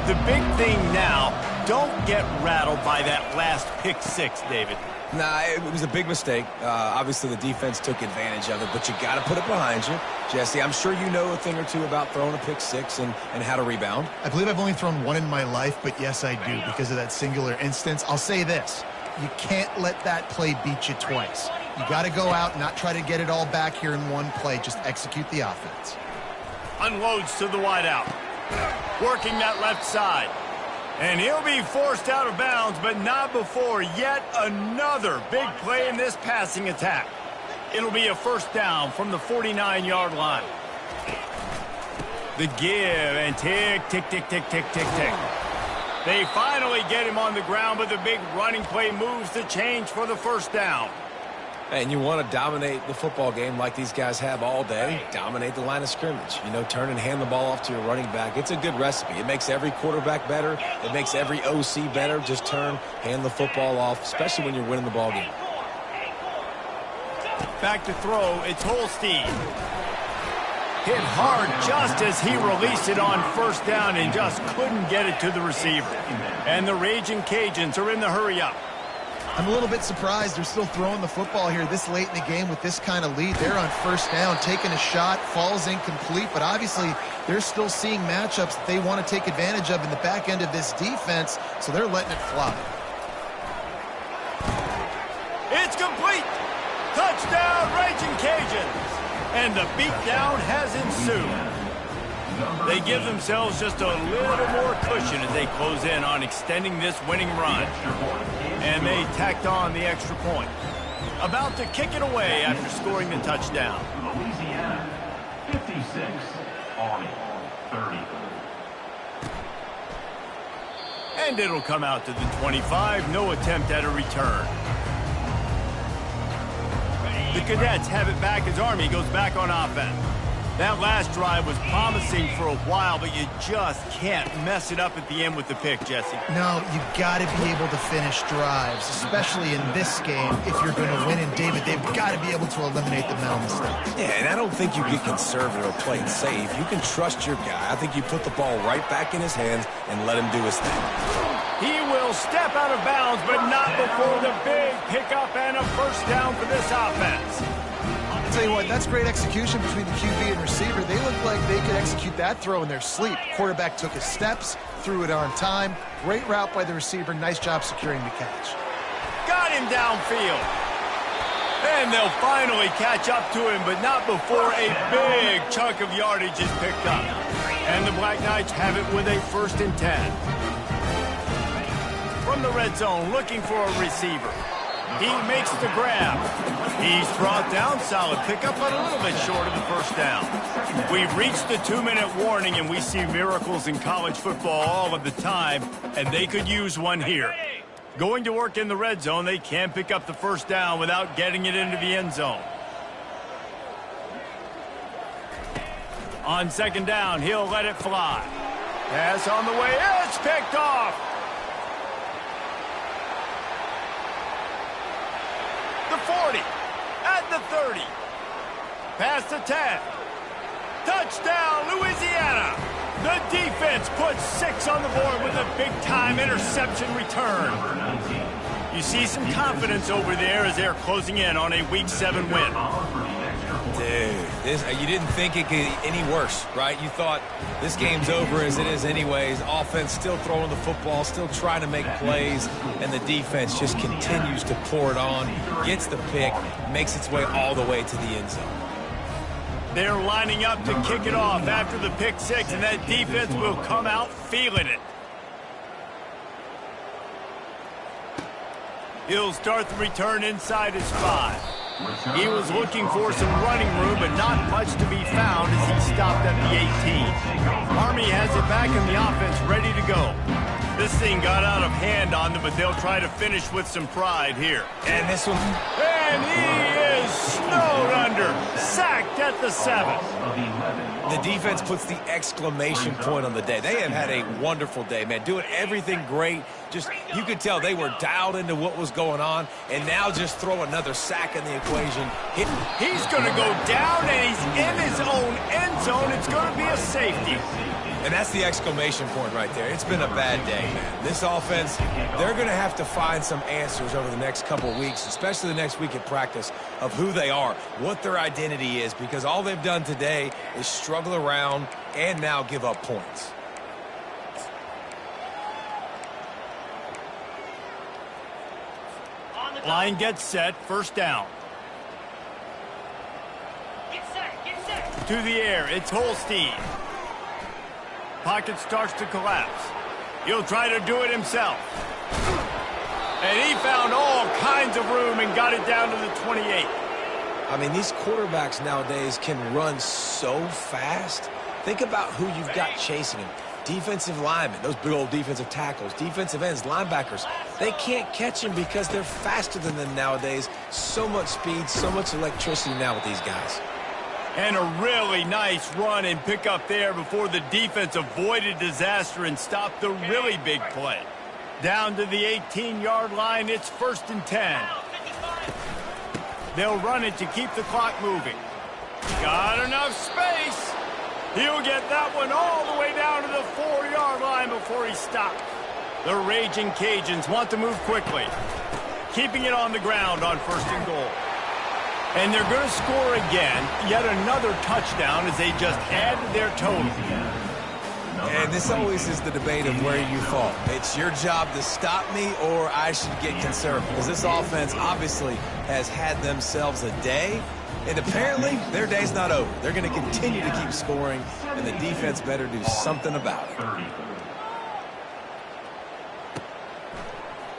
The big thing now, don't get rattled by that last pick six, David. Nah, it was a big mistake. Obviously, the defense took advantage of it, but you got to put it behind you. Jesse, I'm sure you know a thing or two about throwing a pick six and how to rebound. I believe I've only thrown one in my life, but yes, I do because of that singular instance. I'll say this. You can't let that play beat you twice. You got to go out and not try to get it all back here in one play. Just execute the offense. Unloads to the wideout. Working that left side. And he'll be forced out of bounds, but not before yet another big play in this passing attack. It'll be a first down from the 49-yard line. The give and tick, tick, tick, tick, tick, tick, tick. They finally get him on the ground, but the big running play moves the change for the first down. And you want to dominate the football game like these guys have all day. Dominate the line of scrimmage. You know, turn and hand the ball off to your running back. It's a good recipe. It makes every quarterback better. It makes every OC better. Just turn, hand the football off, especially when you're winning the ball game. Back to throw. It's Holstein. Hit hard just as he released it on first down and just couldn't get it to the receiver. And the Raging Cajuns are in the hurry-up. I'm a little bit surprised they're still throwing the football here this late in the game with this kind of lead. They're on first down, taking a shot, falls incomplete, but obviously they're still seeing matchups that they want to take advantage of in the back end of this defense, so they're letting it fly. It's complete! Touchdown, Raging Cajuns! And the beatdown has ensued. They give themselves just a little more cushion as they close in on extending this winning run. And they tacked on the extra point. About to kick it away after scoring the touchdown. Louisiana, 56. Army, 30. And it'll come out to the 25. No attempt at a return. The Cadets have it back as Army goes back on offense. That last drive was promising for a while, but you just can't mess it up at the end with the pick, Jesse. No, you got to be able to finish drives, especially in this game. If you're going to win in David, they've got to be able to eliminate the mental mistakes. Yeah, and I don't think you get conservative or play it safe. You can trust your guy. I think you put the ball right back in his hands and let him do his thing. He will step out of bounds, but not before the big pickup and a first down for this offense. I'll tell you what, that's great execution between the QB and receiver. They look like they could execute that throw in their sleep. Quarterback took his steps, threw it on time. Great route by the receiver. Nice job securing the catch. Got him downfield. And they'll finally catch up to him, but not before a big chunk of yardage is picked up. And the Black Knights have it with a 1st and 10. From the red zone, looking for a receiver. He makes the grab. He's brought down, solid pickup, but a little bit short of the 1st down. We've reached the 2-minute warning, and we see miracles in college football all of the time, and they could use one here. Going to work in the red zone, they can pick up the 1st down without getting it into the end zone. On 2nd down, he'll let it fly. Pass on the way, it's picked off. The 40, at the 30, past the 10. Touchdown, Louisiana. The defense puts 6 on the board with a big-time interception return. You see some confidence over there as they're closing in on a Week 7 win. Dude, you didn't think it could get any worse, right? You thought this game's over as it is anyways. Offense still throwing the football, still trying to make plays, and the defense just continues to pour it on, gets the pick, makes its way all the way to the end zone. They're lining up to kick it off after the pick 6, and that defense will come out feeling it. He'll start the return inside his 5. He was looking for some running room, but not much to be found as he stopped at the 18. Army has it back in the offense, ready to go. This thing got out of hand on them, but they'll try to finish with some pride here. And this one... And he is snowed under, sacked at the 7. The defense puts the exclamation point on the day. They have had a wonderful day, man. Doing everything great. Just, you could tell they were dialed into what was going on, and now just throw another sack in the equation. He's going to go down, and he's in his own end zone. It's going to be a safety. And that's the exclamation point right there. It's been a bad day, man. This offense, they're going to have to find some answers over the next couple of weeks, especially the next week at practice, of who they are, what their identity is, because all they've done today is struggle around and now give up points. Line gets set, 1st down. Get set. To the air, it's Holstein. Pocket starts to collapse. He'll try to do it himself. And he found all kinds of room and got it down to the 28. I mean, these quarterbacks nowadays can run so fast. Think about who you've got chasing him. Defensive linemen, those big old defensive tackles, defensive ends, linebackers. They can't catch him because they're faster than them nowadays. So much speed, so much electricity now with these guys. And a really nice run and pick up there before the defense avoided disaster and stopped the really big play. Down to the 18-yard line, it's 1st and 10. They'll run it to keep the clock moving. Got enough space. He'll get that one all the way down to the 4-yard line before he stops. The Raging Cajuns want to move quickly, keeping it on the ground on 1st and goal. And they're going to score again, yet another touchdown as they just add to their total. And this always is the debate of where you fall. It's your job to stop me or I should get concerned, because this offense obviously has had themselves a day. And apparently, their day's not over. They're going to continue to keep scoring, and the defense better do something about it.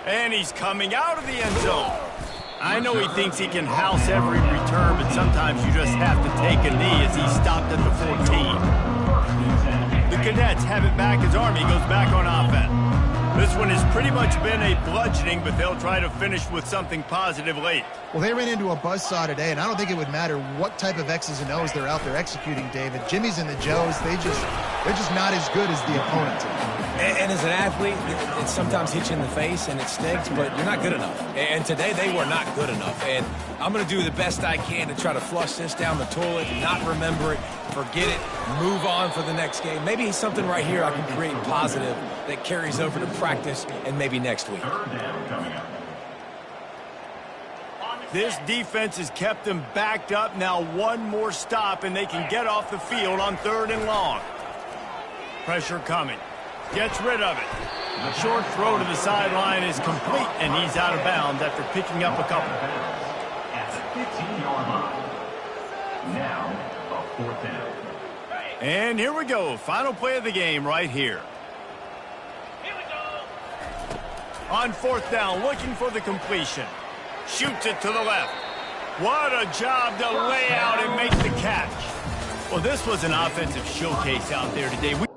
And he's coming out of the end zone. I know he thinks he can house every return, but sometimes you just have to take a knee as he stopped at the 14. The Cadets have it back as Army goes back on offense. This one has pretty much been a bludgeoning, but they'll try to finish with something positive late. Well, they ran into a buzzsaw today, and I don't think it would matter what type of X's and O's they're out there executing, David. Jimmy's and the Joes, they're just not as good as the opponent. And as an athlete, it sometimes hits you in the face and it stinks, but you're not good enough. And today they were not good enough. And I'm going to do the best I can to try to flush this down the toilet, not remember it, forget it, move on for the next game. Maybe something right here I can create positive that carries over to practice and maybe next week. This defense has kept them backed up. Now one more stop and they can get off the field on 3rd and long. Pressure coming. Gets rid of it. The short throw to the sideline is complete, and he's out of bounds after picking up a couple. 15-yard line. Now, a 4th down. And here we go. Final play of the game right here. Here we go. On 4th down, looking for the completion. Shoots it to the left. What a job to lay out and make the catch. Well, this was an offensive showcase out there today.